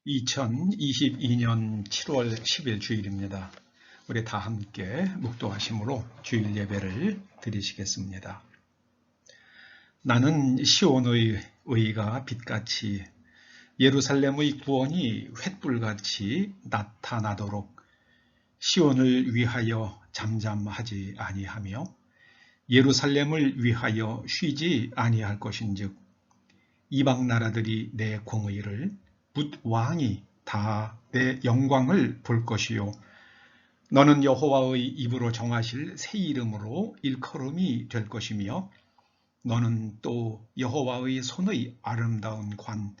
2022년 7월 10일 주일입니다. 우리 다 함께 묵도하심으로 주일 예배를 드리시겠습니다. 나는 시온의 의가 빛같이 예루살렘의 구원이 횃불같이 나타나도록 시온을 위하여 잠잠하지 아니하며 예루살렘을 위하여 쉬지 아니할 것인즉 이방 나라들이 내 공의를 묻 왕이 다 내 영광을 볼 것이요 너는 여호와의 입으로 정하실 새 이름으로 일컬음이 될 것이며 너는 또 여호와의 손의 아름다운 관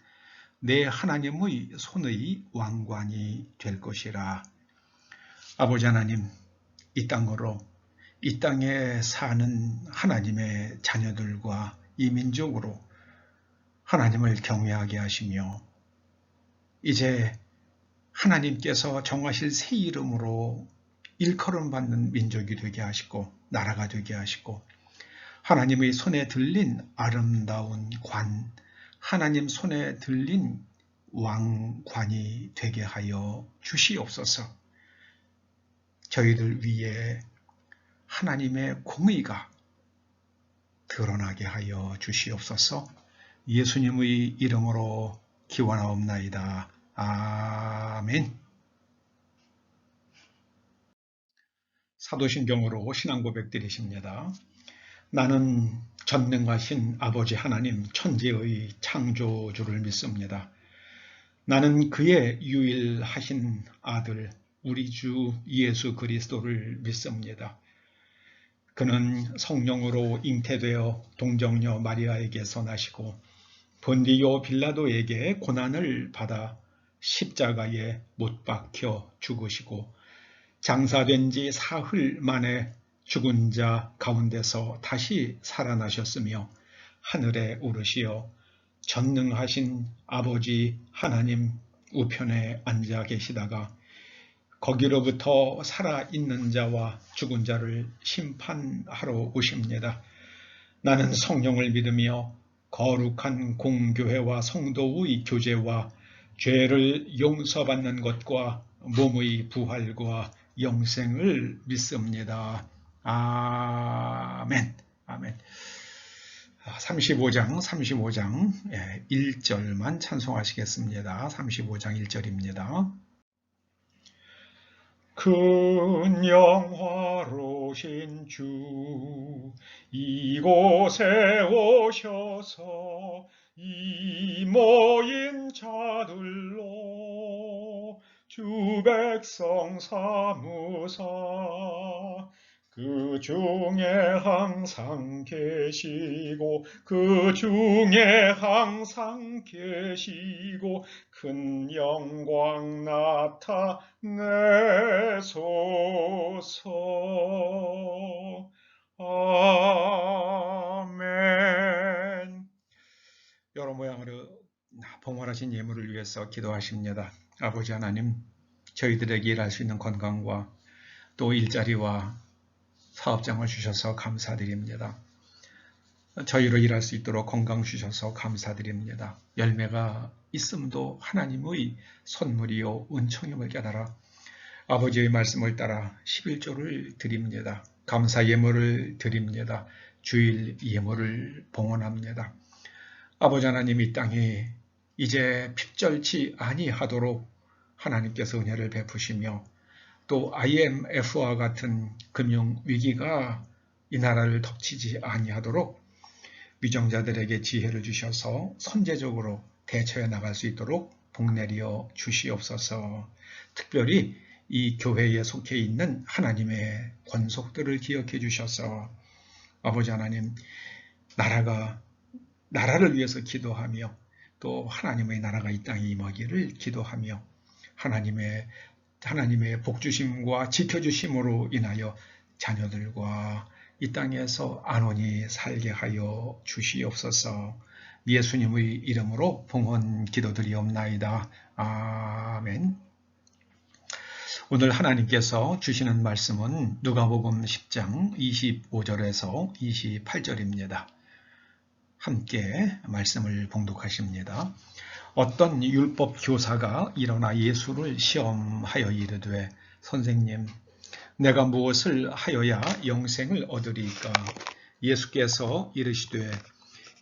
내 하나님의 손의 왕관이 될 것이라. 아버지 하나님, 이 땅으로 이 땅에 사는 하나님의 자녀들과 이 민족으로 하나님을 경외하게 하시며 이제 하나님께서 정하실 새 이름으로 일컬음 받는 민족이 되게 하시고 나라가 되게 하시고 하나님의 손에 들린 아름다운 관, 하나님 손에 들린 왕관이 되게 하여 주시옵소서. 저희들 위에 하나님의 공의가 드러나게 하여 주시옵소서. 예수님의 이름으로 기원하옵나이다. 아멘. 사도신경으로 신앙 고백 드리십니다. 나는 전능하신 아버지 하나님 천지의 창조주를 믿습니다. 나는 그의 유일하신 아들 우리 주 예수 그리스도를 믿습니다. 그는 성령으로 잉태되어 동정녀 마리아에게서 나시고 본디오 빌라도에게 고난을 받아 십자가에 못 박혀 죽으시고 장사된 지 사흘 만에 죽은 자 가운데서 다시 살아나셨으며 하늘에 오르시어 전능하신 아버지 하나님 우편에 앉아 계시다가 거기로부터 살아있는 자와 죽은 자를 심판하러 오십니다. 나는 성령을 믿으며 거룩한 공교회와 성도의 교제와 죄를 용서받는 것과 몸의 부활과 영생을 믿습니다. 아멘. 아멘. 35장 1절만 찬송하시겠습니다. 35장 1절입니다. 큰 영화로신 주 이곳에 오셔서 이 모인 자들로 주 백성 삼으사 그 중에 항상 계시고 큰 영광 나타내소서. 아멘. 여러 모양으로 봉헌하신 예물을 위해서 기도하십니다. 아버지 하나님, 저희들에게 일할 수 있는 건강과 또 일자리와 사업장을 주셔서 감사드립니다. 저희로 일할 수 있도록 건강 주셔서 감사드립니다. 열매가 있음도 하나님의 선물이요 은총임을 깨달아 아버지의 말씀을 따라 11조를 드립니다. 감사 예물을 드립니다. 주일 예물을 봉헌합니다. 아버지 하나님, 이 땅이 이제 핍절치 아니하도록 하나님께서 은혜를 베푸시며 또 IMF와 같은 금융위기가 이 나라를 덮치지 아니하도록 위정자들에게 지혜를 주셔서 선제적으로 대처해 나갈 수 있도록 복내리어 주시옵소서. 특별히 이 교회에 속해 있는 하나님의 권속들을 기억해 주셔서 아버지 하나님, 나라를 위해서 기도하며 또 하나님의 나라가 이 땅에 임하기를 기도하며 하나님의 복주심과 지켜주심으로 인하여 자녀들과 이 땅에서 안온히 살게 하여 주시옵소서. 예수님의 이름으로 봉헌 기도드리옵나이다. 아멘. 오늘 하나님께서 주시는 말씀은 누가복음 10장 25절에서 28절입니다. 함께 말씀을 봉독하십니다. 어떤 율법 교사가 일어나 예수를 시험하여 이르되 선생님, 내가 무엇을 하여야 영생을 얻으리까? 예수께서 이르시되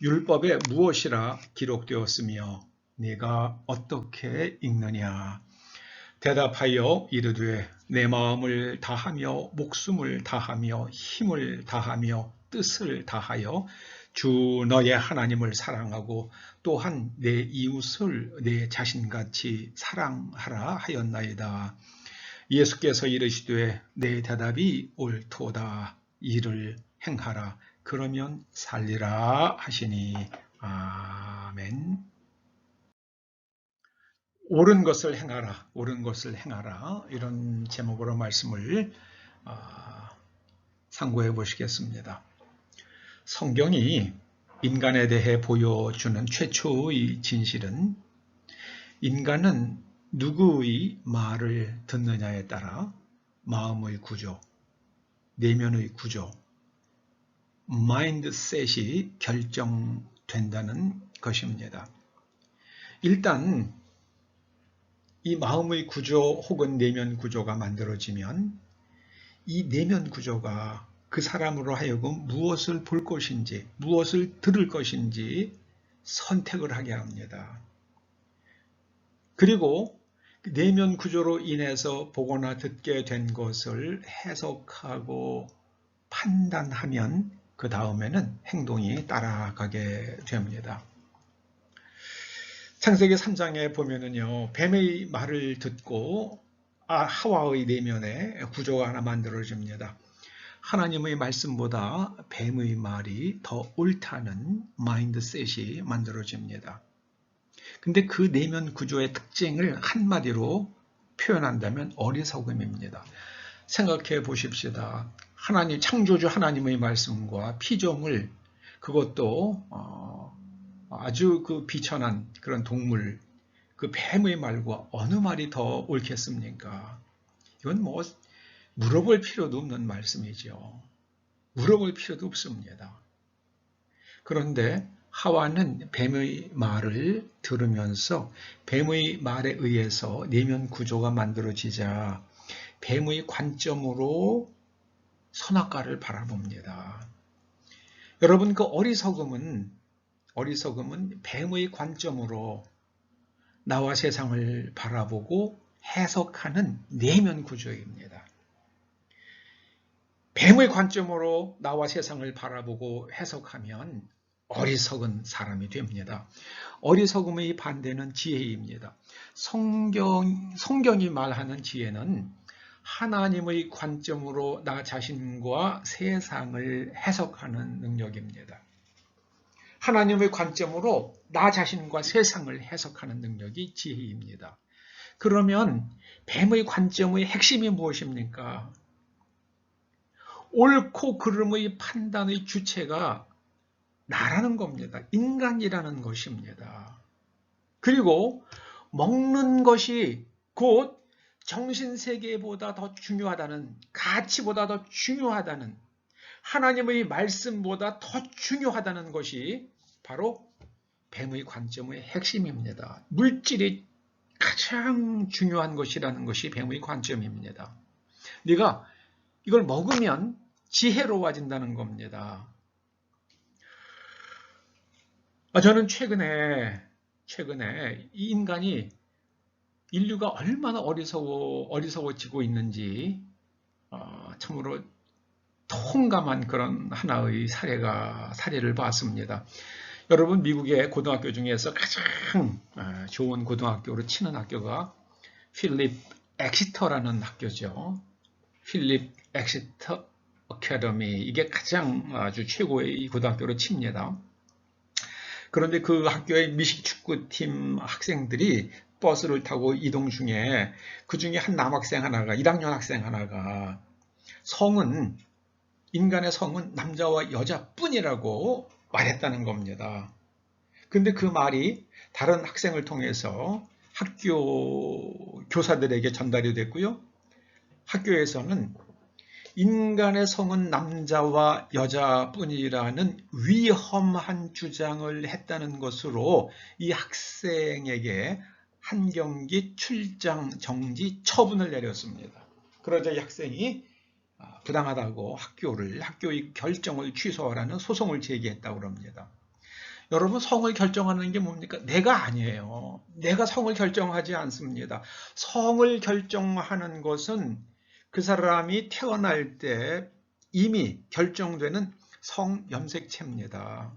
율법에 무엇이라 기록되었으며 네가 어떻게 읽느냐? 대답하여 이르되 내 마음을 다하며 목숨을 다하며 힘을 다하며 뜻을 다하여 주 너의 하나님을 사랑하고 또한 내 이웃을 내 자신같이 사랑하라 하였나이다. 예수께서 이르시되 내 대답이 옳도다. 이를 행하라. 그러면 살리라 하시니. 아멘. 옳은 것을 행하라. 옳은 것을 행하라. 이런 제목으로 말씀을 상고해 보시겠습니다. 성경이 인간에 대해 보여주는 최초의 진실은 인간은 누구의 말을 듣느냐에 따라 마음의 구조, 내면의 구조, 마인드셋이 결정된다는 것입니다. 일단 이 마음의 구조 혹은 내면 구조가 만들어지면 이 내면 구조가 그 사람으로 하여금 무엇을 볼 것인지, 무엇을 들을 것인지 선택을 하게 합니다. 그리고 내면 구조로 인해서 보거나 듣게 된 것을 해석하고 판단하면 그 다음에는 행동이 따라가게 됩니다. 창세기 3장에 보면은요, 뱀의 말을 듣고 하와의 내면에 구조가 하나 만들어집니다. 하나님의 말씀보다 뱀의 말이 더 옳다는 마인드셋이 만들어집니다. 근데 그 내면 구조의 특징을 한마디로 표현한다면 어리석음입니다. 생각해 보십시다. 하나님, 창조주 하나님의 말씀과 피조물, 그것도 아주 그 비천한 그런 동물, 그 뱀의 말과 어느 말이 더 옳겠습니까? 이건 뭐 물어볼 필요도 없는 말씀이죠. 물어볼 필요도 없습니다. 그런데 하와는 뱀의 말을 들으면서 뱀의 말에 의해서 내면 구조가 만들어지자 뱀의 관점으로 선악과를 바라봅니다. 여러분, 그 어리석음은 뱀의 관점으로 나와 세상을 바라보고 해석하는 내면 구조입니다. 뱀의 관점으로 나와 세상을 바라보고 해석하면 어리석은 사람이 됩니다. 어리석음의 반대는 지혜입니다. 성경이 말하는 지혜는 하나님의 관점으로 나 자신과 세상을 해석하는 능력입니다. 하나님의 관점으로 나 자신과 세상을 해석하는 능력이 지혜입니다. 그러면 뱀의 관점의 핵심이 무엇입니까? 옳고 그름의 판단의 주체가 나라는 겁니다. 인간이라는 것입니다. 그리고 먹는 것이 곧 정신세계보다 더 중요하다는, 가치보다 더 중요하다는, 하나님의 말씀보다 더 중요하다는 것이 바로 뱀의 관점의 핵심입니다. 물질이 가장 중요한 것이라는 것이 뱀의 관점입니다. 네가 이걸 먹으면 지혜로워진다는 겁니다. 저는 최근에 이 인간이 인류가 얼마나 어리석어지고 있는지 참으로 통감한 그런 하나의 사례를 봤습니다. 여러분, 미국의 고등학교 중에서 가장 좋은 고등학교로 치는 학교가 필립 엑시터라는 학교죠. 필립 엑시터 어카데미, 이게 가장 아주 최고의 고등학교로 칩니다. 그런데 그 학교의 미식축구팀 학생들이 버스를 타고 이동 중에 그 중에 한 남학생 하나가, 1학년 학생 하나가 인간의 성은 남자와 여자뿐이라고 말했다는 겁니다. 근데 그 말이 다른 학생을 통해서 학교 교사들에게 전달이 됐고요. 학교에서는 인간의 성은 남자와 여자뿐이라는 위험한 주장을 했다는 것으로 이 학생에게 한 경기 출장 정지 처분을 내렸습니다. 그러자 이 학생이 부당하다고 학교의 결정을 취소하라는 소송을 제기했다고 합니다. 여러분, 성을 결정하는 게 뭡니까? 내가 아니에요. 내가 성을 결정하지 않습니다. 성을 결정하는 것은 그 사람이 태어날 때 이미 결정되는 성염색체입니다.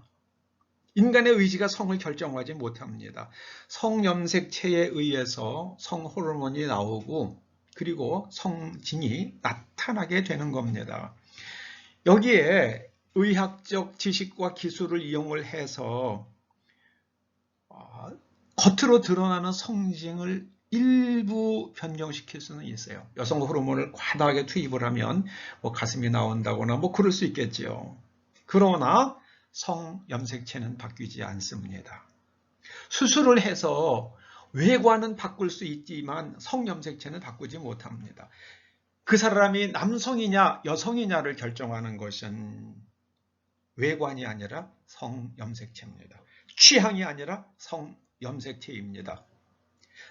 인간의 의지가 성을 결정하지 못합니다. 성염색체에 의해서 성호르몬이 나오고 그리고 성징이 나타나게 되는 겁니다. 여기에 의학적 지식과 기술을 이용을 해서 겉으로 드러나는 성징을 일부 변경시킬 수는 있어요. 여성 호르몬을 과다하게 투입을 하면 뭐 가슴이 나온다거나 뭐 그럴 수 있겠죠. 그러나 성염색체는 바뀌지 않습니다. 수술을 해서 외관은 바꿀 수 있지만 성염색체는 바꾸지 못합니다. 그 사람이 남성이냐 여성이냐를 결정하는 것은 외관이 아니라 성염색체입니다. 취향이 아니라 성염색체입니다.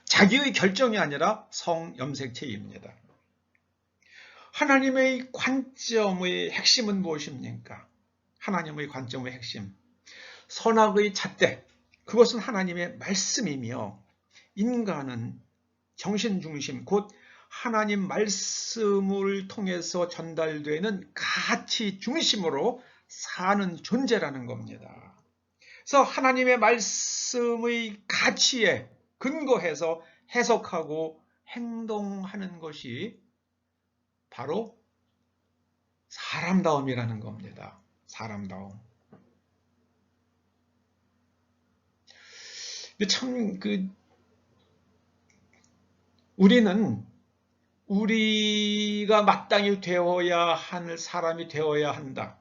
자기의 결정이 아니라 성염색체입니다. 하나님의 관점의 핵심은 무엇입니까? 하나님의 관점의 핵심, 선악의 잣대, 그것은 하나님의 말씀이며 인간은 정신중심, 곧 하나님 말씀을 통해서 전달되는 가치 중심으로 사는 존재라는 겁니다. 그래서 하나님의 말씀의 가치에 근거해서 해석하고 행동하는 것이 바로 사람다움이라는 겁니다. 사람다움. 참 우리가 마땅히 되어야 할 사람이 되어야 한다.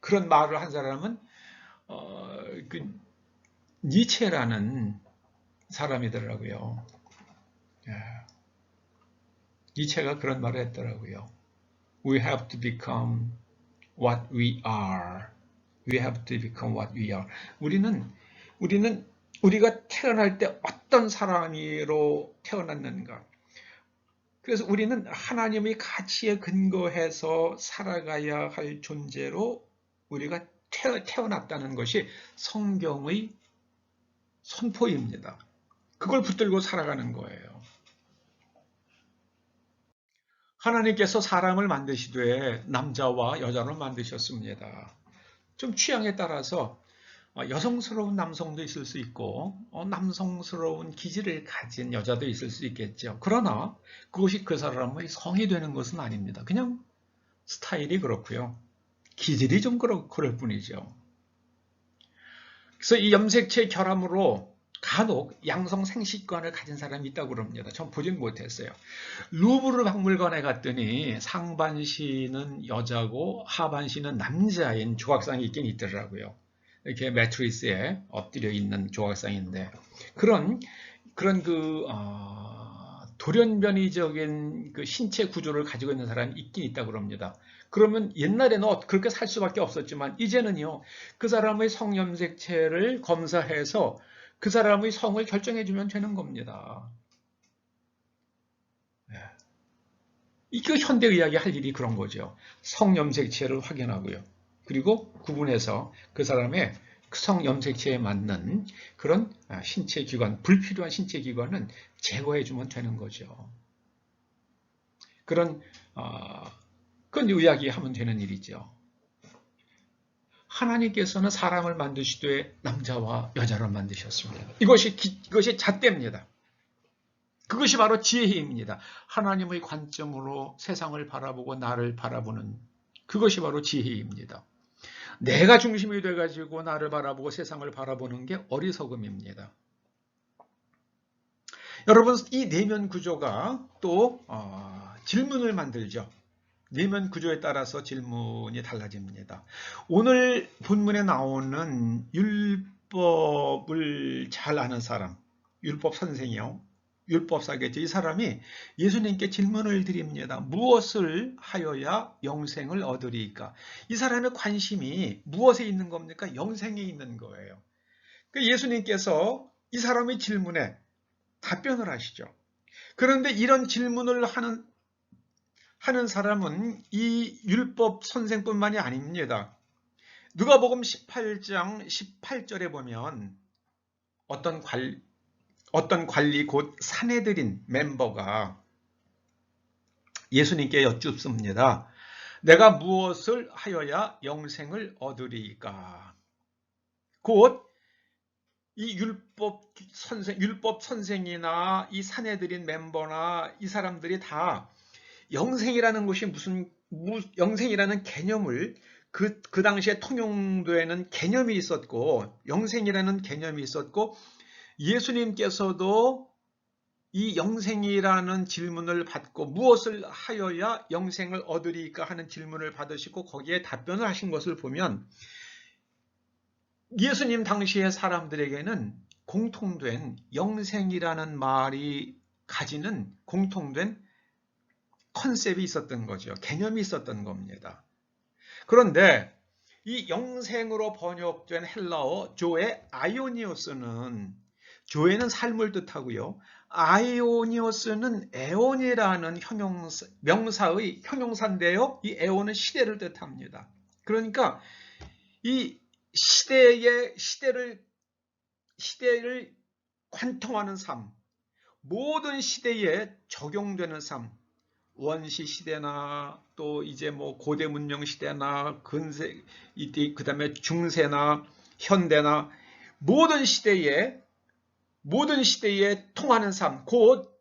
그런 말을 한 사람은 니체라는 사람이더라고요. 니체가 그런 말을 했더라고요. We have to become what we are. We have to become what we are. 우리가 태어날 때 어떤 사람으로 태어났는가. 그래서 우리는 하나님의 가치에 근거해서 살아가야 할 존재로 우리가 태어났다는 것이 성경의 선포입니다. 그걸 붙들고 살아가는 거예요. 하나님께서 사람을 만드시되 남자와 여자로 만드셨습니다. 좀 취향에 따라서 여성스러운 남성도 있을 수 있고 남성스러운 기질을 가진 여자도 있을 수 있겠죠. 그러나 그것이 그 사람의 성이 되는 것은 아닙니다. 그냥 스타일이 그렇고요. 기질이 좀 그럴 뿐이죠. 그래서 이 염색체 결함으로 간혹 양성 생식관을 가진 사람이 있다고 그럽니다. 전 보진 못했어요. 루브르 박물관에 갔더니 상반신은 여자고 하반신은 남자인 조각상이 있긴 있더라고요. 이렇게 매트리스에 엎드려 있는 조각상인데 그런 돌연변이적인 그 신체 구조를 가지고 있는 사람이 있긴 있다고 그럽니다. 그러면 옛날에는 그렇게 살 수밖에 없었지만 이제는요, 그 사람의 성염색체를 검사해서 그 사람의 성을 결정해 주면 되는 겁니다. 이게 현대의학이 할 일이 그런 거죠. 성염색체를 확인하고요. 그리고 구분해서 그 사람의 성염색체에 맞는 그런 신체 기관, 불필요한 신체 기관은 제거해 주면 되는 거죠. 그건 의학이 하면 되는 일이죠. 하나님께서는 사람을 만드시되 남자와 여자로 만드셨습니다. 이것이 잣대입니다. 그것이 바로 지혜의 힘입니다. 하나님의 관점으로 세상을 바라보고 나를 바라보는 그것이 바로 지혜입니다. 내가 중심이 돼가지고 나를 바라보고 세상을 바라보는 게 어리석음입니다. 여러분, 이 내면 구조가 또 질문을 만들죠. 내면 구조에 따라서 질문이 달라집니다. 오늘 본문에 나오는 율법을 잘 아는 사람, 율법 선생이요. 율법사겠죠. 이 사람이 예수님께 질문을 드립니다. 무엇을 하여야 영생을 얻으리이까? 이 사람의 관심이 무엇에 있는 겁니까? 영생에 있는 거예요. 그 예수님께서 이 사람의 질문에 답변을 하시죠. 그런데 이런 질문을 하는 사람은 이 율법 선생뿐만이 아닙니다. 누가복음 18장 18절에 보면 어떤 관리 곧 사내들인 멤버가 예수님께 여쭙습니다. 내가 무엇을 하여야 영생을 얻으리이까? 곧 이 율법 선생이나 이 사내들인 멤버나 이 사람들이 다 영생이라는 것이 영생이라는 개념을 그 당시에 통용되는 개념이 있었고, 영생이라는 개념이 있었고, 예수님께서도 이 영생이라는 질문을 받고 무엇을 하여야 영생을 얻으리까 하는 질문을 받으시고 거기에 답변을 하신 것을 보면 예수님 당시의 사람들에게는 공통된 영생이라는 말이 가지는 공통된 컨셉이 있었던 거죠. 개념이 있었던 겁니다. 그런데 이 영생으로 번역된 헬라어 조의 아이오니오스는, 조에는 삶을 뜻하고요. 아이오니오스는 에온이라는 명사의 형용사인데요. 이 에온은 시대를 뜻합니다. 그러니까 이 시대를 관통하는 삶, 모든 시대에 적용되는 삶, 원시 시대나 또 이제 뭐 고대 문명 시대나 근세, 그다음에 중세나 현대나 모든 시대에 통하는 삶, 곧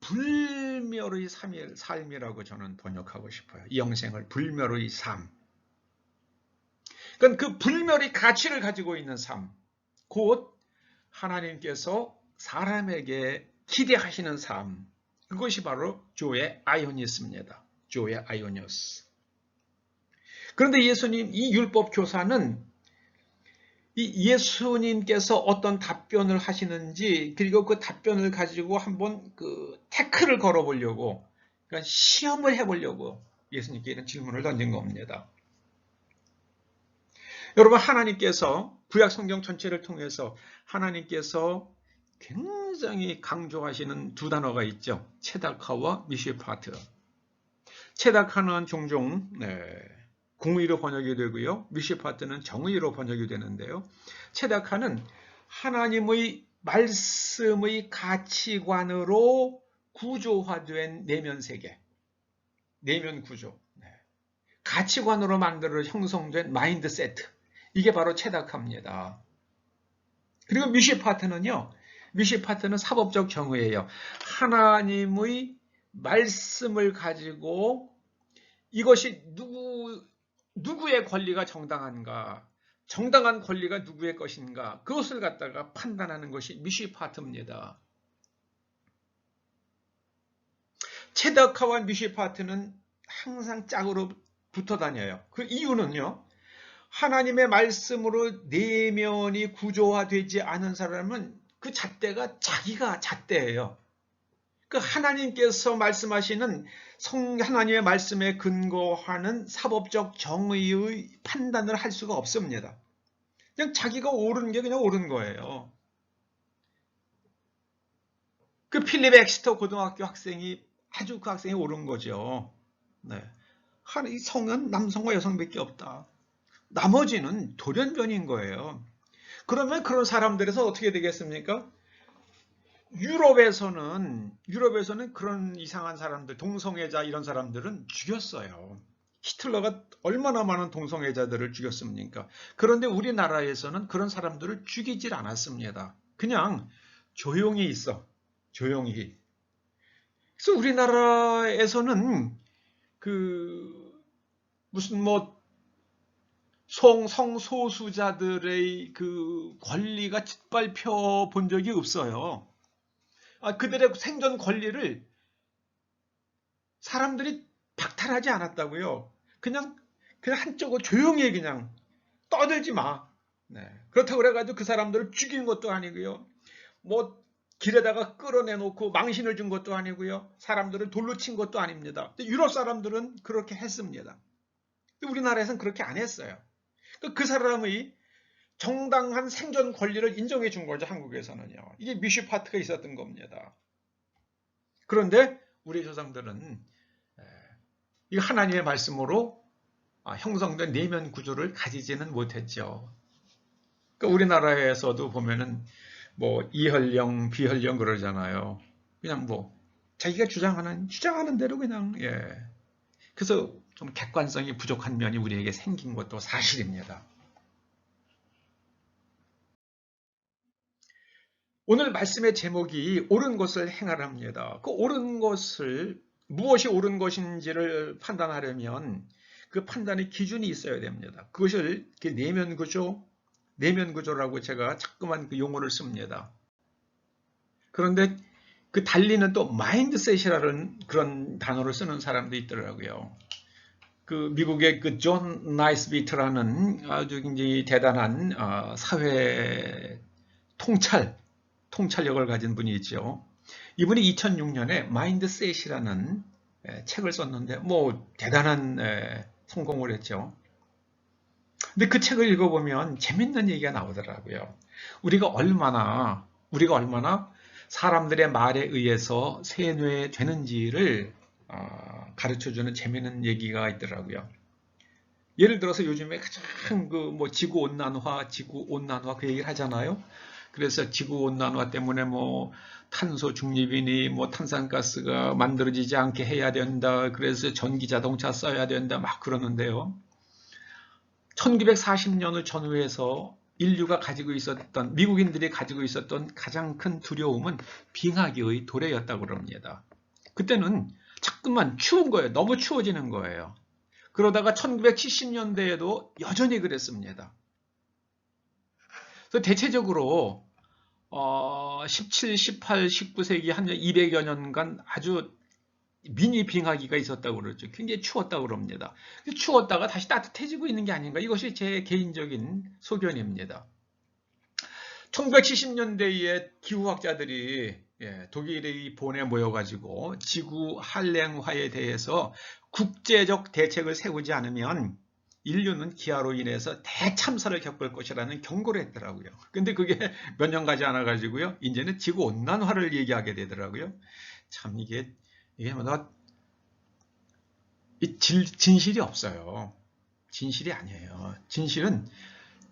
불멸의 삶이라고 저는 번역하고 싶어요. 이 영생을 불멸의 삶. 그러니까 그 불멸의 가치를 가지고 있는 삶, 곧 하나님께서 사람에게 기대하시는 삶, 그것이 바로 조의 아이오니스입니다. 조의 아이오니스. 그런데 예수님, 이 율법 교사는 이 예수님께서 어떤 답변을 하시는지, 그리고 그 답변을 가지고 한번 태클을 걸어보려고, 그러니까 시험을 해보려고 예수님께 이런 질문을 던진 겁니다. 여러분, 하나님께서 구약 성경 전체를 통해서 하나님께서 굉장히 강조하시는 두 단어가 있죠. 체다카와 미시파트. 체다카는 종종 공의로 번역이 되고요. 미시파트는 정의로 번역이 되는데요. 체다카는 하나님의 말씀의 가치관으로 구조화된 내면 세계, 내면 구조, 가치관으로 만들어 형성된 마인드 세트. 이게 바로 체다카입니다. 그리고 미시파트는 사법적 정의예요. 하나님의 말씀을 가지고 이것이 누구의 권리가 정당한가, 정당한 권리가 누구의 것인가, 그것을 갖다가 판단하는 것이 미시파트입니다. 체다카와 미시파트는 항상 짝으로 붙어 다녀요. 그 이유는요, 하나님의 말씀으로 내면이 구조화되지 않은 사람은 그 잣대가 자기가 잣대예요. 그 하나님께서 말씀하시는 하나님의 말씀에 근거하는 사법적 정의의 판단을 할 수가 없습니다. 그냥 자기가 옳은 게 그냥 옳은 거예요. 그 필립 엑스터 고등학교 학생이 아주 그 학생이 옳은 거죠. 이 성은 남성과 여성밖에 없다. 나머지는 돌연변인 거예요. 그러면 그런 사람들에서 어떻게 되겠습니까? 유럽에서는 그런 이상한 사람들, 동성애자 이런 사람들은 죽였어요. 히틀러가 얼마나 많은 동성애자들을 죽였습니까? 그런데 우리나라에서는 그런 사람들을 죽이질 않았습니다. 그냥 조용히 있어. 조용히. 그래서 우리나라에서는 무슨 성소수자들의 권리가 짓밟혀 본 적이 없어요. 그들의 생존 권리를 사람들이 박탈하지 않았다고요. 그냥 한쪽으로 조용히 그냥 떠들지 마. 그렇다고 그래가지고 그 사람들을 죽인 것도 아니고요. 길에다가 끌어내놓고 망신을 준 것도 아니고요. 사람들을 돌로 친 것도 아닙니다. 유럽 사람들은 그렇게 했습니다. 우리나라에서는 그렇게 안 했어요. 그 사람의 정당한 생존 권리를 인정해 준 거죠. 한국에서는요. 이게 미슈파트가 있었던 겁니다. 그런데 우리 조상들은 이 하나님의 말씀으로 형성된 내면 구조를 가지지는 못했죠. 그러니까 우리나라에서도 보면은 뭐 이혈령, 비혈령 그러잖아요. 그냥 뭐 자기가 주장하는 대로 그냥 그래서 좀 객관성이 부족한 면이 우리에게 생긴 것도 사실입니다. 오늘 말씀의 제목이 옳은 것을 행하랍니다. 그 옳은 것을 무엇이 옳은 것인지를 판단하려면 그 판단의 기준이 있어야 됩니다. 그것을 내면 구조라고 제가 자꾸만 그 용어를 씁니다. 그런데 그 달리는 또 마인드셋이라는 그런 단어를 쓰는 사람도 있더라고요. 그 미국의 그 존 나이스비트라는 아주 굉장히 대단한 사회 통찰력을 가진 분이 있죠. 이분이 2006년에 마인드셋이라는 책을 썼는데 뭐 대단한 성공을 했죠. 근데 그 책을 읽어보면 재밌는 얘기가 나오더라고요. 우리가 얼마나 사람들의 말에 의해서 세뇌되는지를 가르쳐주는 재밌는 얘기가 있더라고요. 예를 들어서 요즘에 가장 그 지구온난화 그 얘기를 하잖아요. 그래서 지구온난화 때문에 뭐 탄소 중립이니 뭐 탄산가스가 만들어지지 않게 해야 된다. 그래서 전기 자동차 써야 된다. 막 그러는데요. 1940년의 전후에서 인류가 미국인들이 가지고 있었던 가장 큰 두려움은 빙하기의 도래였다고 그럽니다. 그때는 자꾸만 추운 거예요. 너무 추워지는 거예요. 그러다가 1970년대에도 여전히 그랬습니다. 그래서 대체적으로 17, 18, 19세기 한 200여 년간 아주 미니 빙하기가 있었다고 그러죠. 굉장히 추웠다고 그럽니다. 추웠다가 다시 따뜻해지고 있는 게 아닌가. 이것이 제 개인적인 소견입니다. 1970년대에 기후학자들이 독일의 본에 모여가지고 지구 한랭화에 대해서 국제적 대책을 세우지 않으면 인류는 기아로 인해서 대참사를 겪을 것이라는 경고를 했더라고요. 근데 그게 몇 년 가지 않아 가지고요. 이제는 지구 온난화를 얘기하게 되더라고요. 참 이게 뭐다 진실이 없어요. 진실이 아니에요. 진실은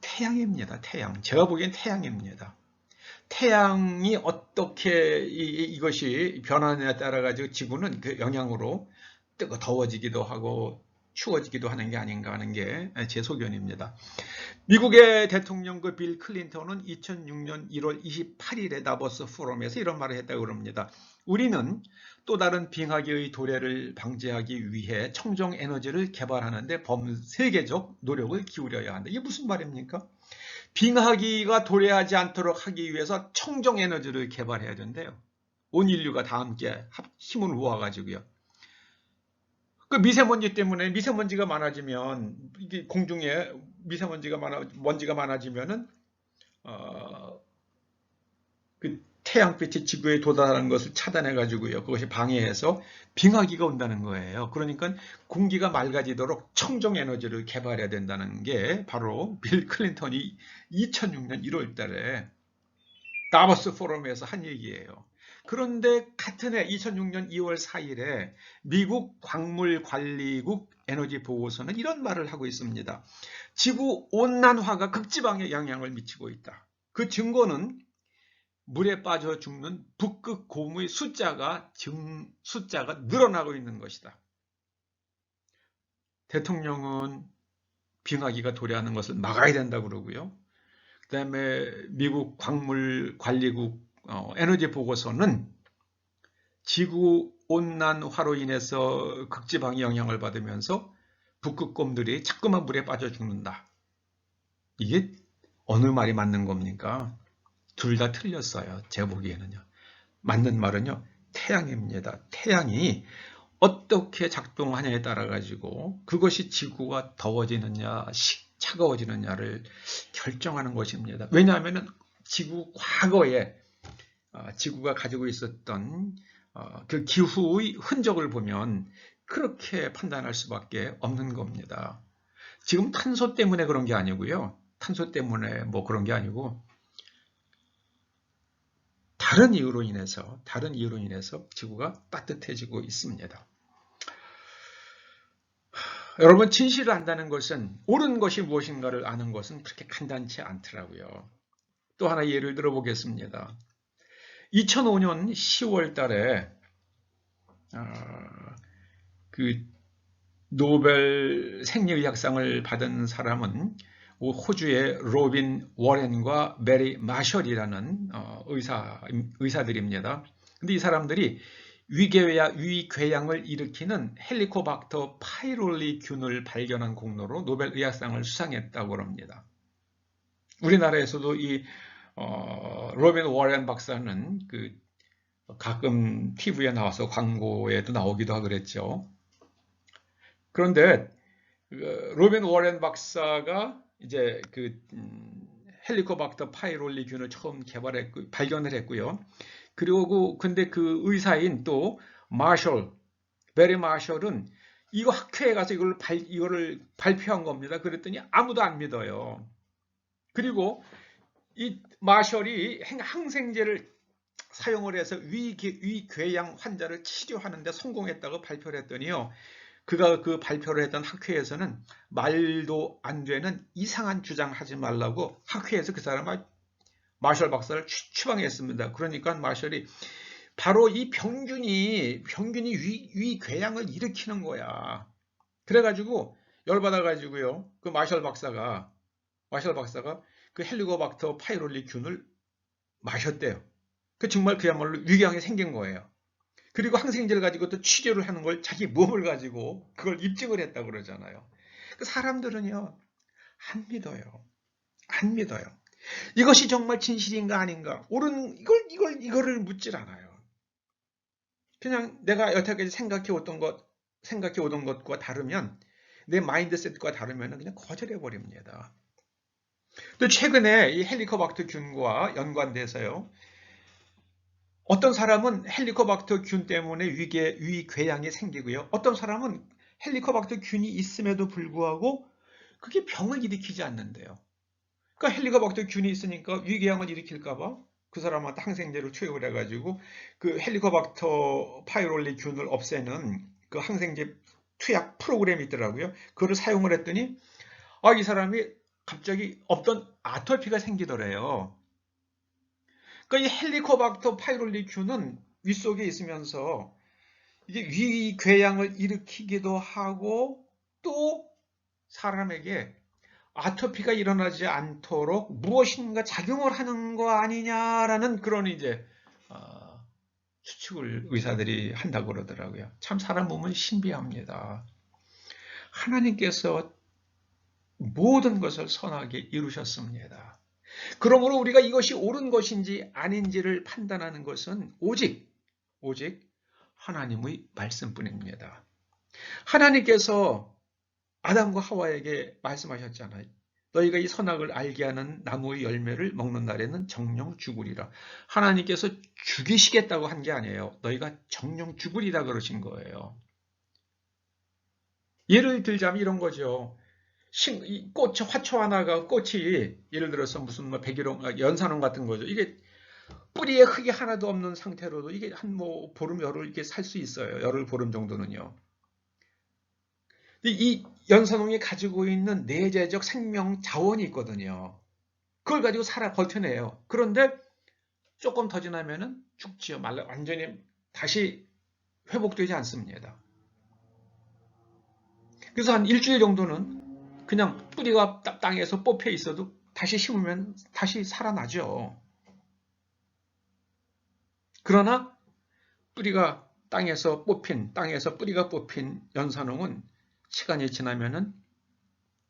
태양입니다. 태양. 제가 보기엔 태양입니다. 태양이 어떻게 이것이 변화냐에 따라 가지고 지구는 그 영향으로 더워지기도 하고 추워지기도 하는 게 아닌가 하는 게 제 소견입니다. 미국의 대통령 빌 클린턴은 2006년 1월 28일에 다보스 포럼에서 이런 말을 했다고 합니다. 우리는 또 다른 빙하기의 도래를 방지하기 위해 청정 에너지를 개발하는데 범세계적 노력을 기울여야 한다. 이게 무슨 말입니까? 빙하기가 도래하지 않도록 하기 위해서 청정 에너지를 개발해야 된대요. 온 인류가 다 함께 힘을 모아가지고요. 그 미세먼지 때문에 미세먼지가 많아지면 이게 공중에 먼지가 많아지면은 그 태양빛이 지구에 도달하는 것을 차단해 가지고요. 그것이 방해해서 빙하기가 온다는 거예요. 그러니까 공기가 맑아지도록 청정 에너지를 개발해야 된다는 게 바로 빌 클린턴이 2006년 1월 달에 다보스 포럼에서 한 얘기예요. 그런데 같은 해 2006년 2월 4일에 미국 광물관리국 에너지보고서는 이런 말을 하고 있습니다. 지구 온난화가 극지방에 영향을 미치고 있다. 그 증거는 물에 빠져 죽는 북극 곰의 숫자가 늘어나고 있는 것이다. 대통령은 빙하기가 도래하는 것을 막아야 된다고 그러고요. 그 다음에 미국 광물관리국 에너지 보고서는 지구 온난화로 인해서 극지방이 영향을 받으면서 북극곰들이 자꾸만 물에 빠져 죽는다. 이게 어느 말이 맞는 겁니까? 둘 다 틀렸어요. 제가 보기에는요. 맞는 말은요. 태양입니다. 태양이 어떻게 작동하냐에 따라 가지고 그것이 지구가 더워지느냐 차가워지느냐를 결정하는 것입니다. 왜냐하면 지구 과거에 지구가 가지고 있었던 그 기후의 흔적을 보면 그렇게 판단할 수밖에 없는 겁니다. 지금 탄소 때문에 그런 게 아니고요. 탄소 때문에 뭐 그런 게 아니고 다른 이유로 인해서 지구가 따뜻해지고 있습니다. 여러분, 진실을 안다는 것은 옳은 것이 무엇인가를 아는 것은 그렇게 간단치 않더라고요. 또 하나 예를 들어보겠습니다. 2005년 10월 달에 그 노벨 생리의학상을 받은 사람은 호주의 로빈 워렌과 메리 마셜이라는 의사들입니다. 근데 이 사람들이 위궤양을 일으키는 헬리코박터 파이롤리균을 발견한 공로로 노벨 의학상을 수상했다고 합니다. 우리나라에서도 이 로빈 워렌 박사는 가끔 TV에 나와서 광고에도 나오기도 하고 그랬죠. 그런데 로빈 워렌 박사가 이제 헬리코박터 파이롤리균을 처음 발견을 했고요. 그리고 근데 그 의사인 또 베리 마셜은 이거 학회에 가서 이거를 발표한 겁니다. 그랬더니 아무도 안 믿어요. 그리고 이 마셜이 항생제를 사용을 해서 위궤양 환자를 치료하는데 성공했다고 발표를 했더니요. 그가 그 발표를 했던 학회에서는 말도 안 되는 이상한 주장하지 말라고 학회에서 그 사람을 마셜 박사를 추방했습니다. 그러니까 마셜이 바로 이 병균이 위궤양을 일으키는 거야. 그래가지고 열받아가지고요. 그 마셜 박사가 그 헬리코박터 파이롤리균을 마셨대요. 정말 그야말로 위궤양이 생긴 거예요. 그리고 항생제를 가지고 또 치료를 하는 걸 자기 몸을 가지고 그걸 입증을 했다고 그러잖아요. 그 사람들은요, 안 믿어요. 안 믿어요. 이것이 정말 진실인가 아닌가? 이거를 묻질 않아요. 그냥 내가 여태까지 생각해 오던 것과 다르면, 내 마인드셋과 다르면 그냥 거절해 버립니다. 또 최근에 이 헬리코박터 균과 연관돼서요. 어떤 사람은 헬리코박터 균 때문에 위궤양이 생기고요. 어떤 사람은 헬리코박터 균이 있음에도 불구하고 그게 병을 일으키지 않는데요. 그러니까 헬리코박터 균이 있으니까 위궤양을 일으킬까봐 그 사람한테 항생제를 투여를 해가지고 그 헬리코박터 파이롤리 균을 없애는 그 항생제 투약 프로그램이 있더라고요. 그거를 사용을 했더니 이 사람이 갑자기 없던 아토피가 생기더래요. 그러니까 이 헬리코박터 파이롤리균은 윗속에 있으면서 이게 위궤양을 일으키기도 하고 또 사람에게 아토피가 일어나지 않도록 무엇인가 작용을 하는 거 아니냐라는 그런 이제 추측을 의사들이 한다고 그러더라고요. 참 사람 몸은 신비합니다. 하나님께서 모든 것을 선하게 이루셨습니다. 그러므로 우리가 이것이 옳은 것인지 아닌지를 판단하는 것은 오직 하나님의 말씀뿐입니다. 하나님께서 아담과 하와에게 말씀하셨잖아요. 너희가 이 선악을 알게 하는 나무의 열매를 먹는 날에는 정령 죽으리라. 하나님께서 죽이시겠다고 한 게 아니에요. 너희가 정령 죽으리라 그러신 거예요. 예를 들자면 이런 거죠. 화초 하나가 꽃이 예를 들어서 무슨 백일홍, 연산홍 같은 거죠. 이게 뿌리에 흙이 하나도 없는 상태로도 이게 한 보름 열흘 이렇게 살 수 있어요. 열흘 보름 정도는요. 이 연산홍이 가지고 있는 내재적 생명 자원이 있거든요. 그걸 가지고 버텨내요. 그런데 조금 더 지나면은 죽지요. 완전히 다시 회복되지 않습니다. 그래서 한 일주일 정도는 그냥 뿌리가 땅에서 뽑혀 있어도 다시 심으면 다시 살아나죠. 그러나 땅에서 뿌리가 뽑힌 연산홍은 시간이 지나면은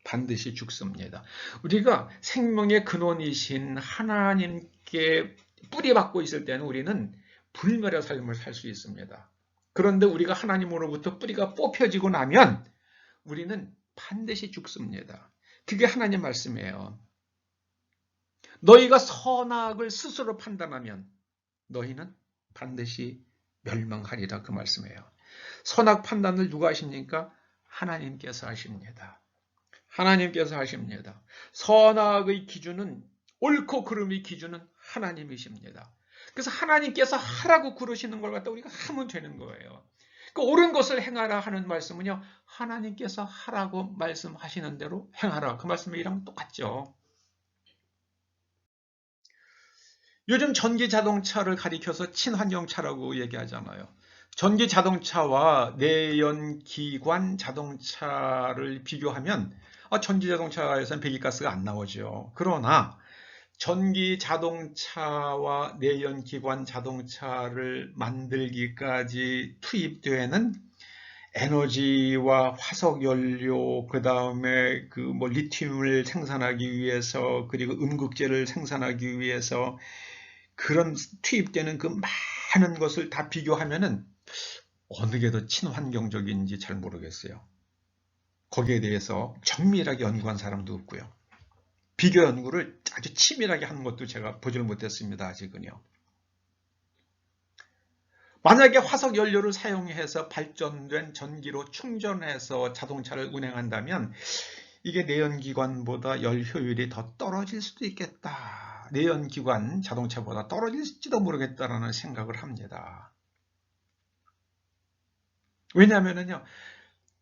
반드시 죽습니다. 우리가 생명의 근원이신 하나님께 뿌리박고 있을 때는 우리는 불멸의 삶을 살 수 있습니다. 그런데 우리가 하나님으로부터 뿌리가 뽑혀지고 나면 우리는 반드시 죽습니다. 그게 하나님 말씀이에요. 너희가 선악을 스스로 판단하면 너희는 반드시 멸망하리라 그 말씀이에요. 선악 판단을 누가 하십니까? 하나님께서 하십니다. 하나님께서 하십니다. 선악의 기준은 옳고 그름의 기준은 하나님이십니다. 그래서 하나님께서 하라고 그러시는 걸 갖다 우리가 하면 되는 거예요. 그 옳은 것을 행하라 하는 말씀은요, 하나님께서 하라고 말씀하시는 대로 행하라. 그 말씀이랑 똑같죠. 요즘 전기 자동차를 가리켜서 친환경차라고 얘기하잖아요. 전기 자동차와 내연기관 자동차를 비교하면 전기 자동차에서는 배기가스가 안 나오죠. 그러나 전기 자동차와 내연기관 자동차를 만들기까지 투입되는 에너지와 화석연료, 그 다음에 리튬을 생산하기 위해서, 그리고 음극재를 생산하기 위해서 그런 투입되는 그 많은 것을 다 비교하면은 어느 게 더 친환경적인지 잘 모르겠어요. 거기에 대해서 정밀하게 연구한 사람도 없고요. 비교 연구를 아주 치밀하게 하는 것도 제가 보지를 못했습니다. 아직은요. 만약에 화석 연료를 사용해서 발전된 전기로 충전해서 자동차를 운행한다면 이게 내연기관보다 열 효율이 더 떨어질 수도 있겠다. 내연기관 자동차보다 떨어질지도 모르겠다라는 생각을 합니다. 왜냐하면요,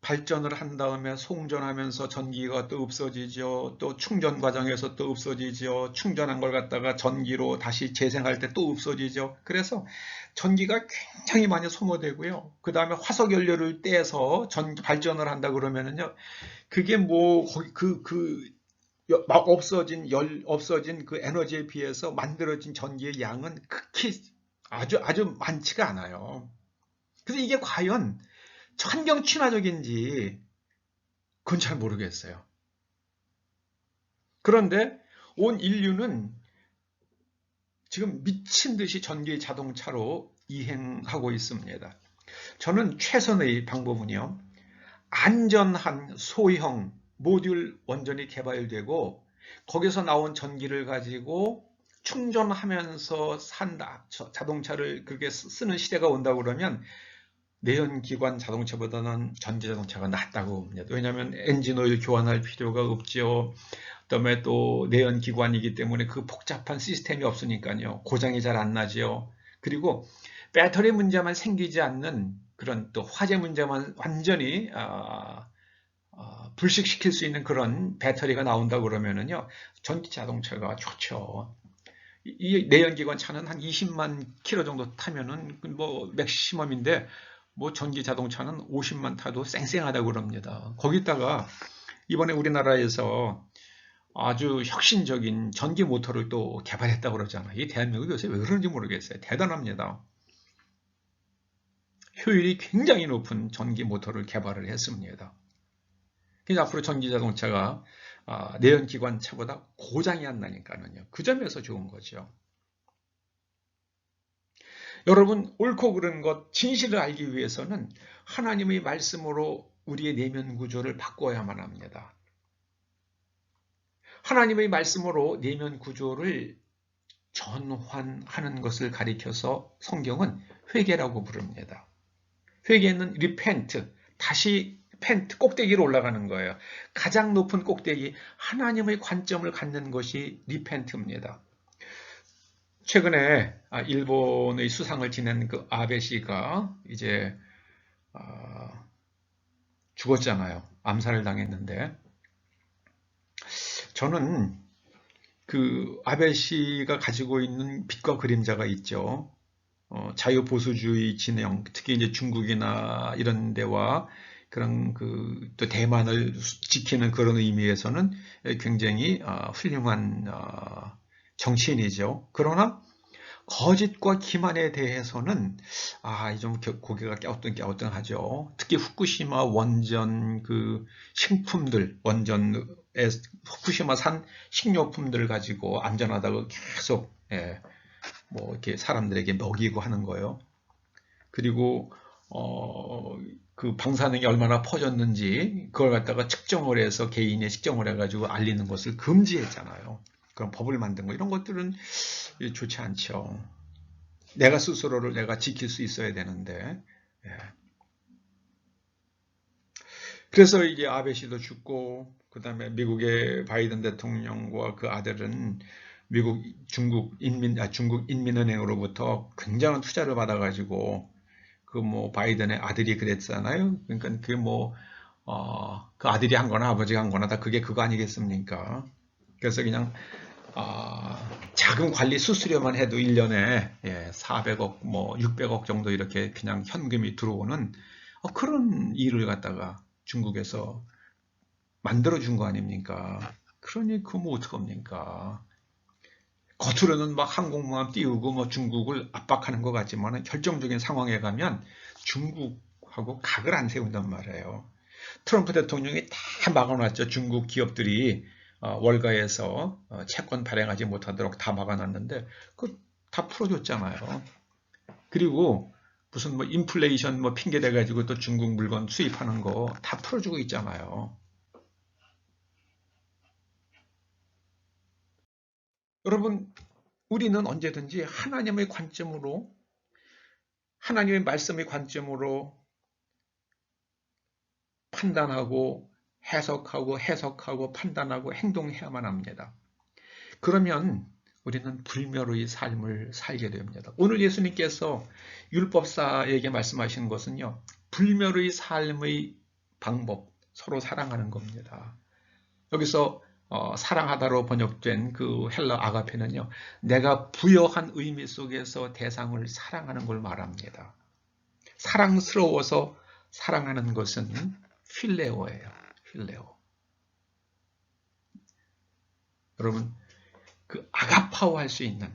발전을 한 다음에 송전하면서 전기가 또 없어지죠. 또 충전 과정에서 또 없어지죠. 충전한 걸 갖다가 전기로 다시 재생할 때 또 없어지죠. 그래서 전기가 굉장히 많이 소모되고요. 그 다음에 화석연료를 떼서 발전을 한다 그러면은요, 그게 없어진 그 에너지에 비해서 만들어진 전기의 양은 극히 아주 많지가 않아요. 그래서 이게 과연 환경 친화적인지 그건 잘 모르겠어요. 그런데 온 인류는 지금 미친 듯이 전기 자동차로 이행하고 있습니다. 저는 최선의 방법은요, 안전한 소형 모듈 원전이 개발되고 거기서 나온 전기를 가지고 충전하면서 산다. 자동차를 그렇게 쓰는 시대가 온다고 그러면 내연기관 자동차보다는 전기자동차가 낫다고 봅니다. 왜냐하면 엔진오일 교환할 필요가 없죠. 그다음에 또 내연기관이기 때문에 그 복잡한 시스템이 없으니까요. 고장이 잘 안 나죠. 그리고 배터리 문제만 생기지 않는 그런 또 화재 문제만 완전히 불식시킬 수 있는 그런 배터리가 나온다 그러면은요, 전기 자동차가 좋죠. 이 내연기관 차는 한 20만 킬로 정도 타면은 맥시멈인데 전기 자동차는 50만 타도 쌩쌩하다고 그럽니다. 거기다가 이번에 우리나라에서 아주 혁신적인 전기 모터를 또 개발했다고 그러잖아요. 이 대한민국 요새 왜 그런지 모르겠어요. 대단합니다. 효율이 굉장히 높은 전기 모터를 개발을 했습니다. 그래서 앞으로 전기 자동차가 내연기관 차보다 고장이 안 나니까는요. 그 점에서 좋은 거죠. 여러분, 옳고 그른 것, 진실을 알기 위해서는 하나님의 말씀으로 우리의 내면 구조를 바꿔야만 합니다. 하나님의 말씀으로 내면 구조를 전환하는 것을 가리켜서 성경은 회개라고 부릅니다. 회개는 repent, 다시 펜트 꼭대기로 올라가는 거예요. 가장 높은 꼭대기, 하나님의 관점을 갖는 것이 리펜트입니다. 최근에 일본의 수상을 지낸 그 아베 씨가 이제 죽었잖아요. 암살을 당했는데, 저는 그 아베 씨가 가지고 있는 빛과 그림자가 있죠. 자유보수주의 진영, 특히 이제 중국이나 이런 데와 그런 또 대만을 지키는 그런 의미에서는 굉장히 훌륭한 정치인이죠. 그러나 거짓과 기만에 대해서는 좀 고개가 갸우뚱하죠. 특히 후쿠시마 원전 그 식품들, 원전에 후쿠시마산 식료품들을 가지고 안전하다고 계속 이렇게 사람들에게 먹이고 하는 거예요. 그리고 그 방사능이 얼마나 퍼졌는지 그걸 갖다가 측정을 해서 개인의 측정을 해가지고 알리는 것을 금지했잖아요. 그런 법을 만든 거 이런 것들은 좋지 않죠. 내가 스스로를 내가 지킬 수 있어야 되는데. 예. 그래서 이게 아베 씨도 죽고, 그 다음에 미국의 바이든 대통령과 그 아들은 중국 인민은행으로부터 굉장한 투자를 받아가지고, 그 뭐 바이든의 아들이 그랬잖아요. 그러니까 그 아들이 한 거나 아버지가 한 거나 다 그게 그거 아니겠습니까? 그래서 그냥 자금 관리 수수료만 해도 1년에 400억, 뭐 600억 정도 이렇게 그냥 현금이 들어오는 그런 일을 갖다가 중국에서 만들어준 거 아닙니까? 그러니 그 뭐 어떡합니까? 겉으로는 막 항공모함 띄우고 뭐 중국을 압박하는 것 같지만 결정적인 상황에 가면 중국하고 각을 안 세운단 말이에요. 트럼프 대통령이 다 막아놨죠. 중국 기업들이 월가에서 채권 발행하지 못하도록 다 막아놨는데 그 다 풀어줬잖아요. 그리고 무슨 뭐 인플레이션 뭐 핑계 대가지고 또 중국 물건 수입하는 거 다 풀어주고 있잖아요. 여러분, 우리는 언제든지 하나님의 관점으로, 하나님의 말씀의 관점으로 판단하고 해석하고 판단하고 행동해야만 합니다. 그러면 우리는 불멸의 삶을 살게 됩니다. 오늘 예수님께서 율법사에게 말씀하시는 것은요, 불멸의 삶의 방법, 서로 사랑하는 겁니다. 여기서 사랑하다로 번역된 그 헬라 아가페는요, 내가 부여한 의미 속에서 대상을 사랑하는 걸 말합니다. 사랑스러워서 사랑하는 것은 필레오예요. 필레오. 여러분, 그 아가파오 할 수 있는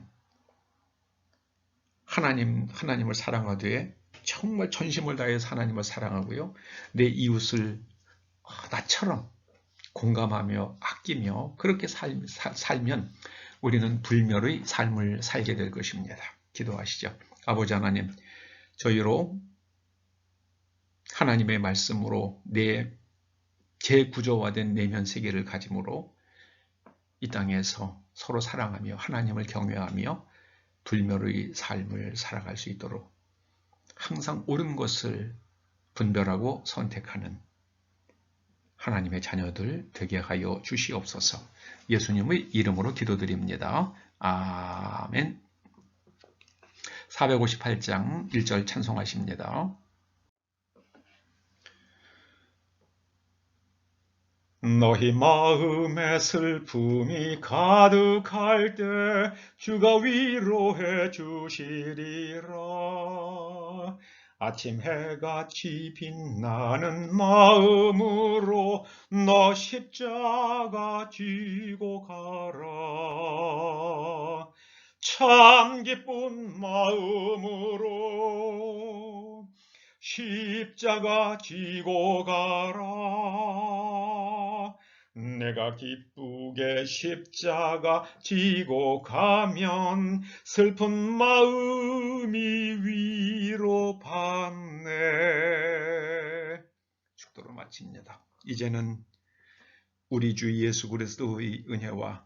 하나님을 사랑하되 정말 전심을 다해서 하나님을 사랑하고요. 내 이웃을 나처럼 공감하며 아끼며 그렇게 살면 우리는 불멸의 삶을 살게 될 것입니다. 기도하시죠. 아버지 하나님, 저희로 하나님의 말씀으로 재구조화된 내면 세계를 가짐으로 이 땅에서 서로 사랑하며 하나님을 경외하며 불멸의 삶을 살아갈 수 있도록 항상 옳은 것을 분별하고 선택하는 하나님의 자녀들 되게 하여 주시옵소서. 예수님의 이름으로 기도드립니다. 아멘. 458장 1절 찬송하십니다. 너희 마음에 슬픔이 가득할 때 주가 위로해 주시리라. 아침 해같이 빛나는 마음으로 너 십자가 지고 가라. 참 기쁜 마음으로 십자가 지고 가라. 내가 기쁘게 십자가 지고 가면 슬픈 마음이 위로받네. 축도로 마칩니다. 이제는 우리 주 예수 그리스도의 은혜와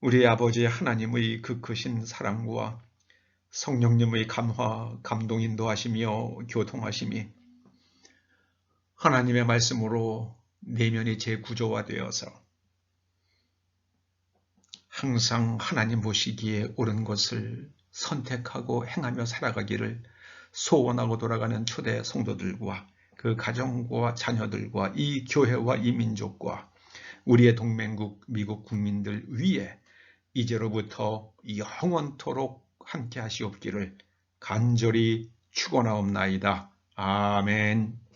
우리 아버지 하나님의 그 크신 사랑과 성령님의 감화, 감동 인도하시며 교통하심이 하나님의 말씀으로 내면이 재구조화되어서 항상 하나님 보시기에 옳은 것을 선택하고 행하며 살아가기를 소원하고 돌아가는 초대 성도들과 그 가정과 자녀들과 이 교회와 이 민족과 우리의 동맹국 미국 국민들 위에 이제로부터 영원토록 함께 하시옵기를 간절히 축원하옵나이다. 아멘.